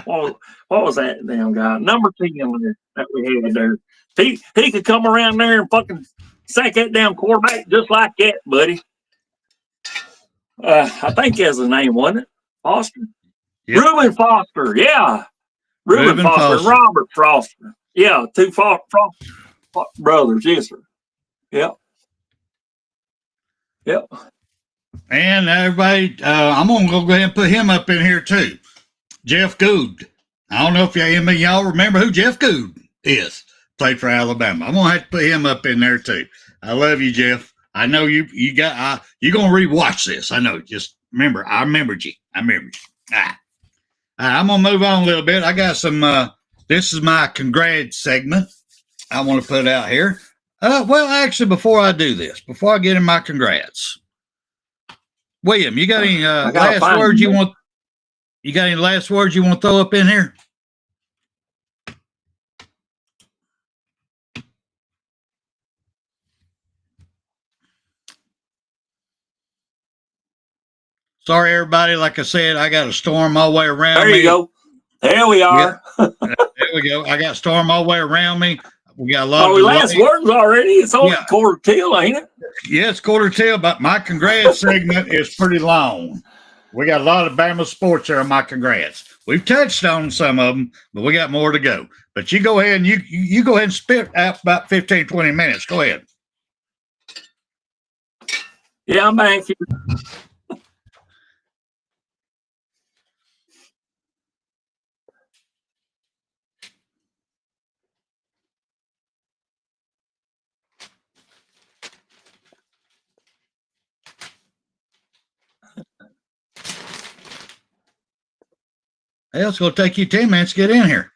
what was that damn guy? Number 10 there that we had there. He could come around there and fucking sack that damn quarterback just like that, buddy. I think that's his name, wasn't it? Foster? Yep. Reuben Foster, yeah. Reuben Foster. Robert Foster. Yeah, two Foster brothers, yes, sir. Yep. And everybody, I'm going to go ahead and put him up in here too. Jeff Gould. I don't know if y'all remember who Jeff Gould is. Played for Alabama. I'm going to have to put him up in there too. I love you, Jeff. I know you're going to rewatch this. I know. Just remember, I remembered you. I'm going to move on a little bit. I got some, this is my congrats segment I want to put out here. Well, actually, before I do this, before I get in my congrats, William, you got any last words you want? You got any last words you want to throw up in here? Sorry, everybody. Like I said, I got a storm all the way around me. There you go. There we are. Yeah. There we go. I got storm all the way around me. We got a lot of last words already. It's only quarter till, ain't it? Yeah, it's quarter till, but my congrats segment is pretty long. We got a lot of BAMA sports there on my congrats. We've touched on some of them, but we got more to go. But you go ahead and you go ahead and spit out about 15, 20 minutes. Go ahead. Yeah, I'm back. Hell, it's going to take you 10 minutes to get in here.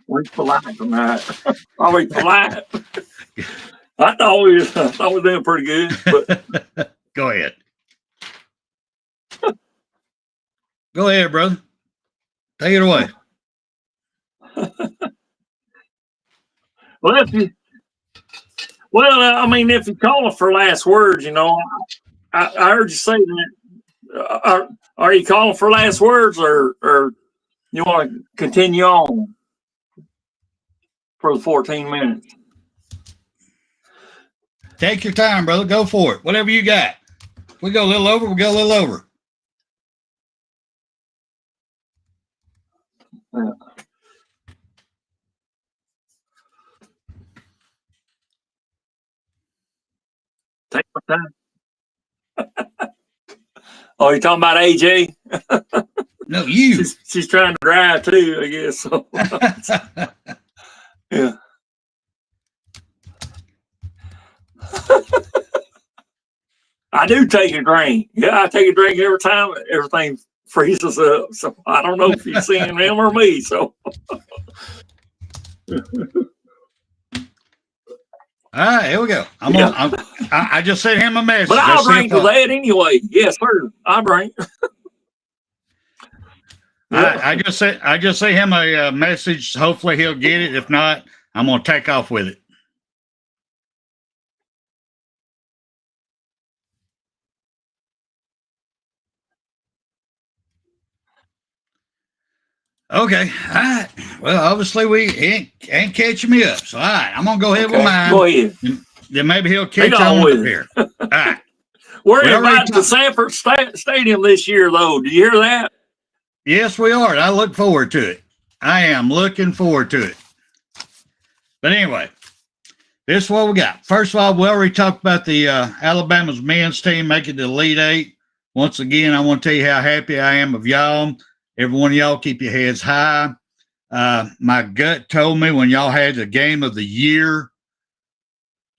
We're polite tonight. Are we polite? I thought we were doing pretty good. But Go ahead. Go ahead, brother. Take it away. Well, I mean, if you call it for last words, I heard you say that. Are you calling for last words, or you want to continue on for the 14 minutes? Take your time, brother. Go for it. Whatever you got. If we go a little over, we go a little over. Yeah. Take my time. Oh, you're talking about AJ? No, you. She's trying to drive too, I guess. So. Yeah. I do take a drink. Yeah, I take a drink every time everything freezes up. So I don't know if you're seeing him or me. So. All right, here we go. I just sent him a message. But I'll drink with that anyway. Yes, sir. I'll drink. I just sent him a message. Hopefully he'll get it. If not, I'm gonna take off with it. Okay. All right. Well, obviously we ain't catching me up. So all right, I'm gonna go ahead with mine. Go ahead. Then maybe he'll catch on with up here. All right. We're invited to Sanford Stadium this year, though. Do you hear that? Yes, we are. I look forward to it. I am looking forward to it. But anyway, this is what we got. First of all, we already talked about the Alabama's men's team making the Elite Eight. Once again, I want to tell you how happy I am of y'all. Every one of y'all, keep your heads high. My gut told me when y'all had the game of the year,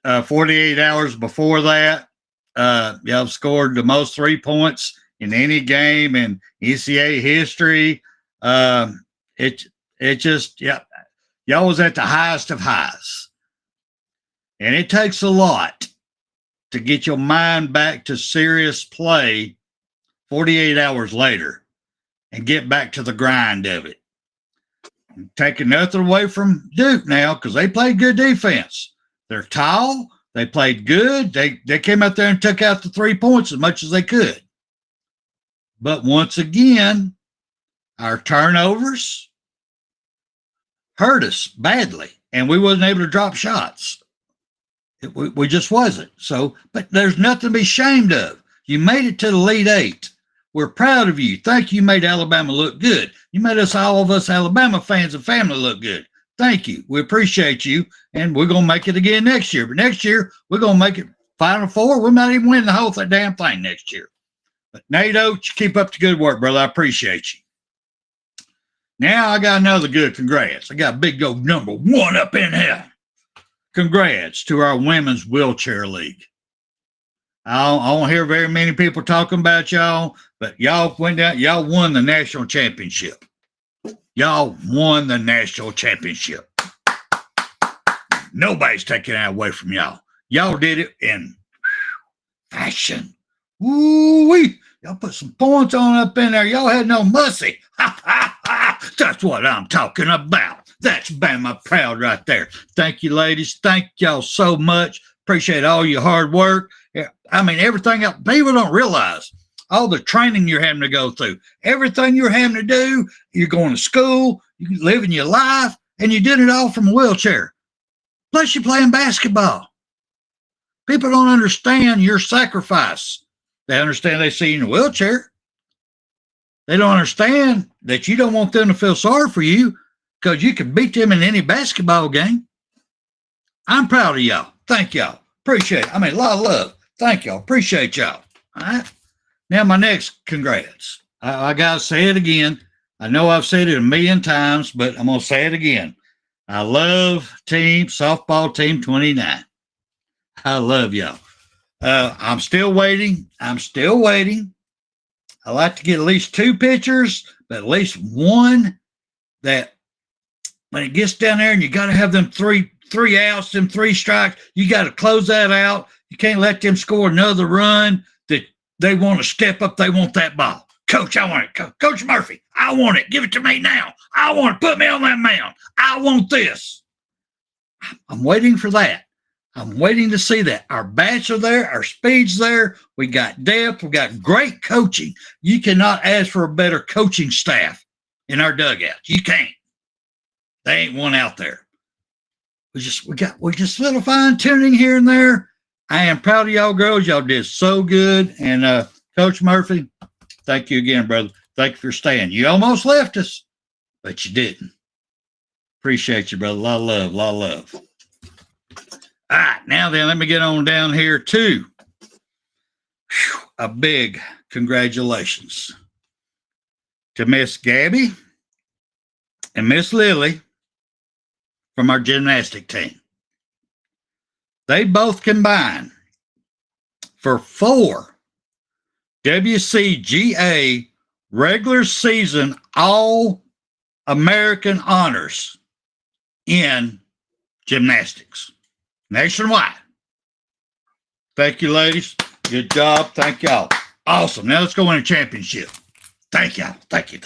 48 hours before that, y'all scored the most 3 points in any game in NCAA history. It just, y'all was at the highest of highs. And it takes a lot to get your mind back to serious play 48 hours later and get back to the grind of it. I'm taking nothing away from Duke now because they played good defense. They're tall. They played good. They came out there and took out the 3 points as much as they could. But once again, our turnovers hurt us badly, and we wasn't able to drop shots. We just wasn't. So, but there's nothing to be ashamed of. You made it to the Elite Eight. We're proud of you. Thank you. You made Alabama look good. You made all of us Alabama fans and family look good. Thank you. We appreciate you, and we're going to make it again next year. But next year, we're going to make it Final Four. We might even win the whole damn thing next year. But NATO, keep up the good work, brother. I appreciate you. Now I got another good congrats. I got big old number 1 up in here. Congrats to our women's wheelchair league. I don't hear very many people talking about y'all, but y'all went down, y'all won the national championship. Y'all won the national championship. Nobody's taking that away from y'all. Y'all did it in fashion. Woo-wee. Y'all put some points on up in there. Y'all had no mercy. Ha, ha, ha. That's what I'm talking about. That's Bama proud right there. Thank you, ladies. Thank y'all so much. Appreciate all your hard work. I mean, everything else. People don't realize all the training you're having to go through. Everything you're having to do. You're going to school. You're living your life. And you did it all from a wheelchair. Plus, you're playing basketball. People don't understand your sacrifice. They understand they see you in a wheelchair. They don't understand that you don't want them to feel sorry for you because you can beat them in any basketball game. I'm proud of y'all. Thank y'all. Appreciate it. I mean, a lot of love. Thank y'all. Appreciate y'all. All right. Now, my next congrats. I got to say it again. I know I've said it a million times, but I'm going to say it again. I love softball team 29. I love y'all. I'm still waiting. I like to get at least 2 pitchers, but at least one that when it gets down there and you got to have them three outs, them 3 strikes, you got to close that out. You can't let them score another run that they want to step up. They want that ball. Coach, I want it. Coach Murphy, I want it. Give it to me now. I want it. Put me on that mound. I want this. I'm waiting for that. I'm waiting to see that. Our bats are there. Our speed's there. We got depth. We got great coaching. You cannot ask for a better coaching staff in our dugouts. You can't. There ain't one out there. We're just little fine tuning here and there. I am proud of y'all girls. Y'all did so good. And Coach Murphy, thank you again, brother. Thank you for staying. You almost left us, but you didn't. Appreciate you, brother. A lot of love, a lot of love. All right, now then, let me get on down here to a big congratulations to Miss Gabby and Miss Lily from our gymnastic team. They both combined for 4 WCGA regular season All-American honors in gymnastics nationwide. Thank you, ladies. Good job. Thank y'all. Awesome. Now let's go win a championship. Thank y'all. Thank you.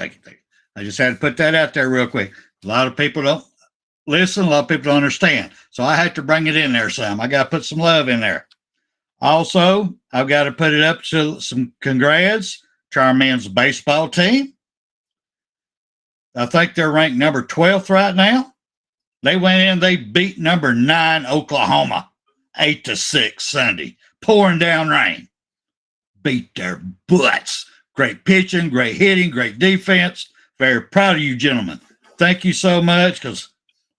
I just had to put that out there real quick. A lot of people don't listen. A lot of people don't understand. So I had to bring it in there some. I got to put some love in there. Also, I've got to put it up to some congrats to our men's baseball team. I think they're ranked number 12th right now. They went in, they beat number 9 Oklahoma 8-6 Sunday. Pouring down rain. Beat their butts. Great pitching, great hitting, great defense. Very proud of you, gentlemen. Thank you so much, because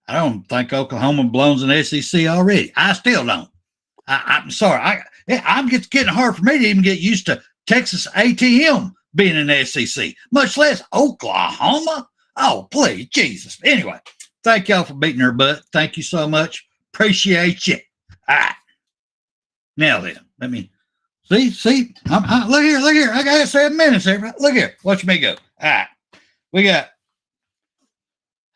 I don't think Oklahoma belongs in the SEC already. I still don't. I'm sorry. I'm just getting hard for me to even get used to Texas A&M being in the SEC, much less Oklahoma. Oh, please, Jesus. Anyway, thank y'all for beating her butt. Thank you so much. Appreciate you. All right. Now then, let me see. Look here. I got 7 minutes there. Look here. Watch me go. All right. We got.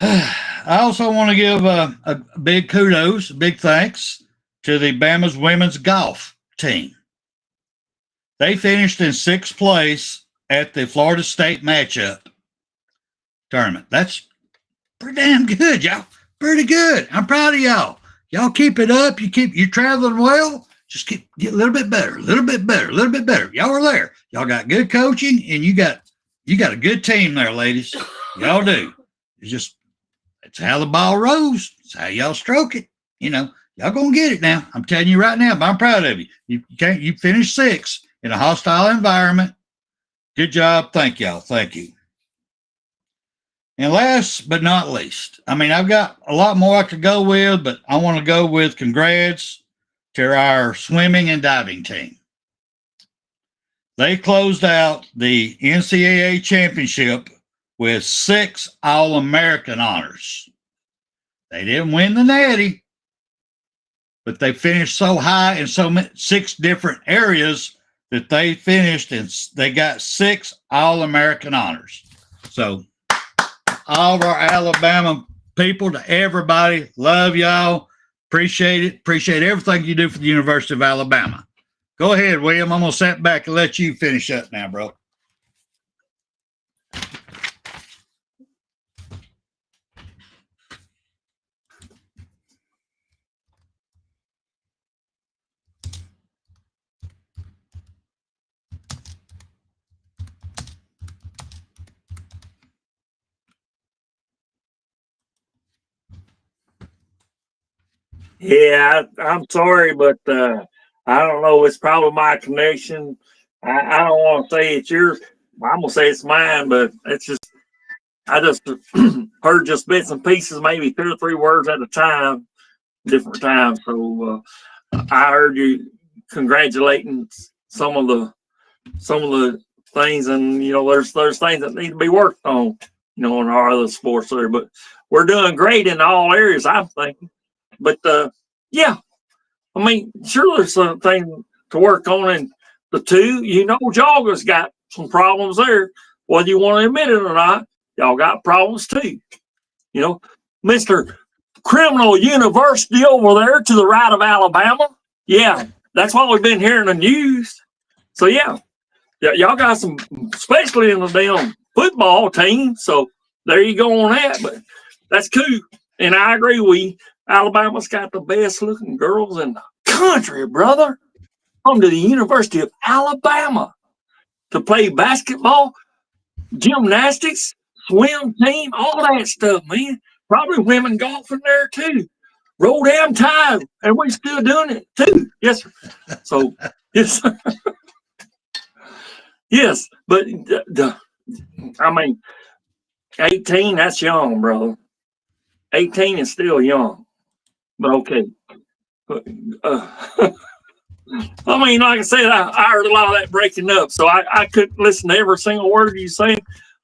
I also want to give a big kudos, big thanks to the Bama's women's golf team. They finished in 6th place at the Florida State matchup tournament. That's pretty damn good, y'all. Pretty good. I'm proud of y'all. Y'all keep it up. You're traveling well. Just get a little bit better. Y'all are there. Y'all got good coaching, and you got a good team there, ladies. Y'all do. It's how the ball rolls. It's how y'all stroke it. Y'all gonna get it now. I'm telling you right now, but I'm proud of you. You finished 6th in a hostile environment. Good job. Thank y'all. Thank you. And last but not least, I've got a lot more I could go with, but I want to go with congrats to our swimming and diving team. They closed out the NCAA championship with 6 All-American honors. They didn't win the Natty, but they finished so high in 6 different areas that they finished and they got 6 All-American honors. So all of our Alabama people, to everybody, love y'all. Appreciate it. Appreciate everything you do for the University of Alabama. Go ahead, William. I'm going to sit back and let you finish up now, bro. Yeah, I'm sorry, but I don't know. It's probably my connection. I don't want to say it's yours. I'm gonna say it's mine, but it's just I just heard just bits and pieces, maybe 2 or 3 words at a time, different times. So I heard you congratulating some of the things, and there's things that need to be worked on, in our other sports there. But we're doing great in all areas, I'm thinking. But yeah, sure, there's something to to work on. And the two, Georgia's got some problems there. Whether you want to admit it or not, y'all got problems too. Mr. Criminal University over there to the right of Alabama. Yeah, that's what we've been hearing in the news. So, yeah, y'all got some, especially in the damn football team. So, there you go on that. But that's cool. And I agree with you. Alabama's got the best looking girls in the country, brother. Come to the University of Alabama to play basketball, gymnastics, swim team, all that stuff, man. Probably women golfing there too. Roll damn tide, and we still doing it too. Yes, sir. So, yes, sir. Yes, but I mean, 18, that's young, brother. 18 is still young. But okay. I mean, like I said, I heard a lot of that breaking up, so I couldn't listen to every single word you say,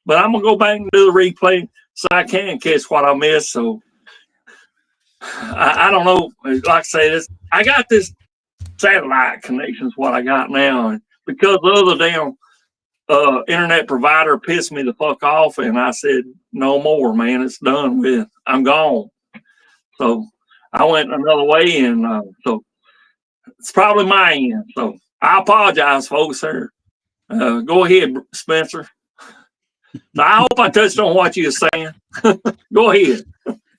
but I'm going to go back and do the replay so I can catch what I missed. So I don't know. Like I say, I got this satellite connection is what I got now. And because the other damn internet provider pissed me the fuck off, and I said, no more, man. It's done with. I'm gone. So I went another way, and so it's probably my end. So I apologize, folks. Sir, go ahead, Spencer. I hope I touched on what you were saying. Go ahead.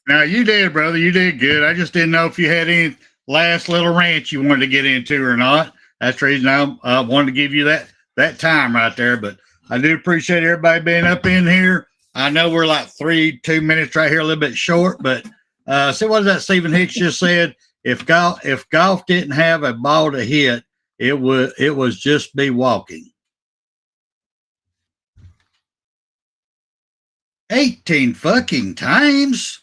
Now, you did, brother. You did good. I just didn't know if you had any last little rant you wanted to get into or not. That's the reason I wanted to give you that time right there. But I do appreciate everybody being up in here. I know we're like 2 minutes right here, a little bit short, but see what that Stephen Hicks just said? If golf didn't have a ball to hit, it was just be walking. 18 fucking times.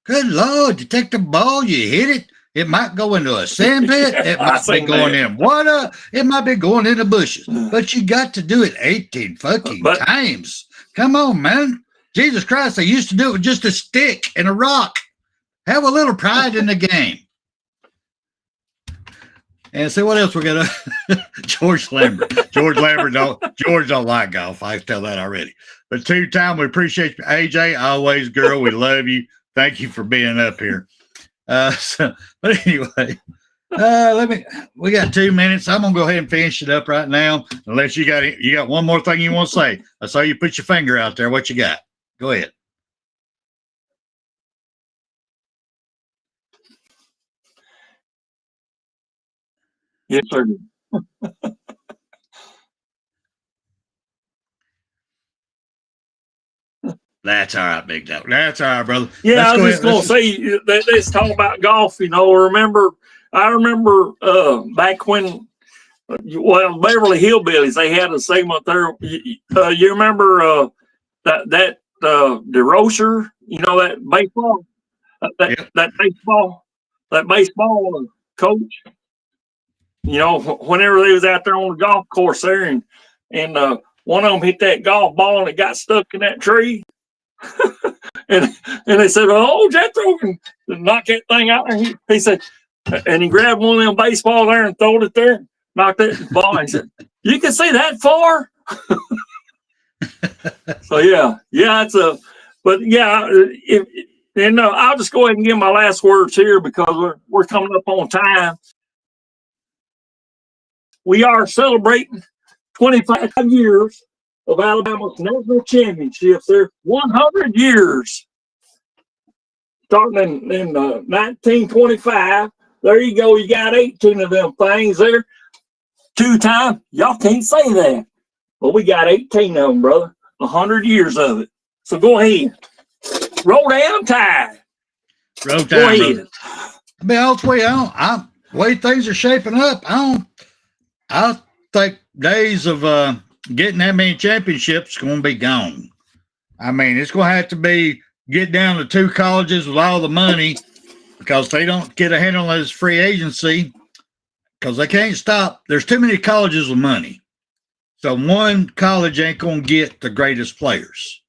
Good Lord, you take the ball, you hit it. It might go into a sand pit. It might be going in water. It might be going in the bushes. But you got to do it 18 fucking times. Come on, man. Jesus Christ, they used to do it with just a stick and a rock. Have a little pride in the game. And see what else we got. George Lambert. George don't like golf. I can tell that already. But 2-time, we appreciate you. AJ, always, girl, we love you. Thank you for being up here. But anyway, we got 2 minutes. I'm gonna go ahead and finish it up right now. Unless you got one more thing you want to say. I saw you put your finger out there. What you got? Go ahead. Yes, sir. That's all right, big dog. That's all right, brother. Yeah, I was just going to say, let's talk about golf. I remember back when, Beverly Hillbillies, they had a segment there. You remember that DeRocher, that baseball, that baseball coach, whenever they was out there on the golf course there, and one of them hit that golf ball and it got stuck in that tree. and they said, "Oh, Jethro can knock that thing out." And he said, and he grabbed one of them baseball there and threw it there, knocked that ball. And he said, "You can see that far." So I'll just go ahead and give my last words here because we're coming up on time. We are celebrating 25 years of Alabama's national championships. They're 100 years. Starting in 1925. There you go. You got 18 of them things there. 2-time. Y'all can't say that. But we got 18 of them, brother. 100 years of it. So go ahead. Roll down tide. Roll tide, go ahead. I mean, all the way on. The way things are shaping up, I think days of getting that many championships going to be gone. I mean, it's going to have to be get down to 2 colleges with all the money because they don't get a handle on this free agency because they can't stop. There's too many colleges with money. So one college ain't going to get the greatest players.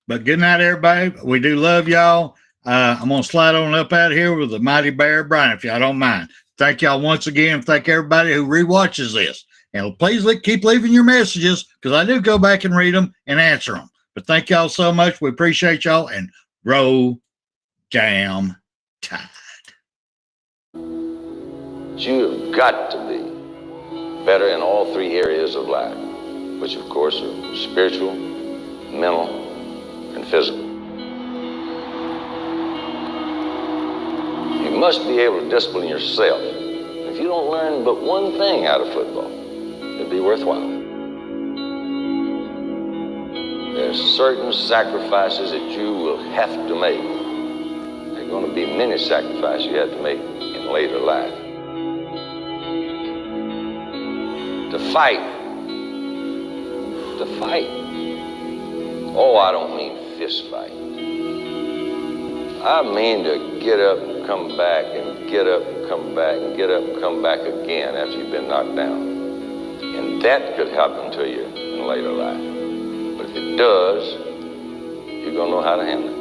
But good night, everybody. We do love y'all. I'm going to slide on up out of here with the mighty Bear Bryant, if y'all don't mind. Thank y'all once again. Thank everybody who rewatches this. And please keep leaving your messages because I do go back and read them and answer them. But thank y'all so much. We appreciate y'all. And roll damn tide. You've got to be better in all three areas of life, which of course are spiritual, mental, and physical. You must be able to discipline yourself. If you don't learn but one thing out of football, it'll be worthwhile. There's certain sacrifices that you will have to make. There are going to be many sacrifices you have to make in later life. To fight. Oh, I don't mean fist fight. I mean to get up and come back and get up and come back and get up and come back again after you've been knocked down. And that could happen to you in later life. But if it does, you're going to know how to handle it.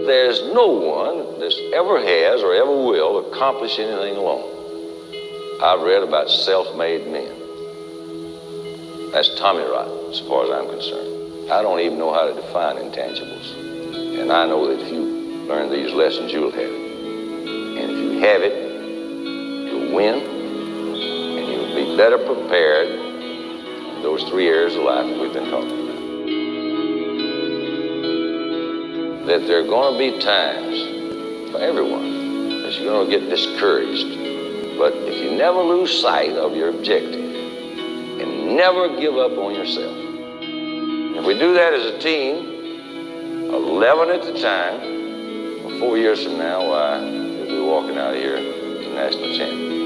There's no one that ever has or ever will accomplish anything alone. I've read about self-made men. That's Tommy Rot, as far as I'm concerned. I don't even know how to define intangibles. And I know that if you learn these lessons, you'll have it. And if you have it, you'll win, and you'll be better prepared in those three areas of life that we've been talking about. That there are going to be times for everyone that you're going to get discouraged. But if you never lose sight of your objective and never give up on yourself, if we do that as a team, 11 at the time, 4 years from now, why, we'll be walking out of here as national champions.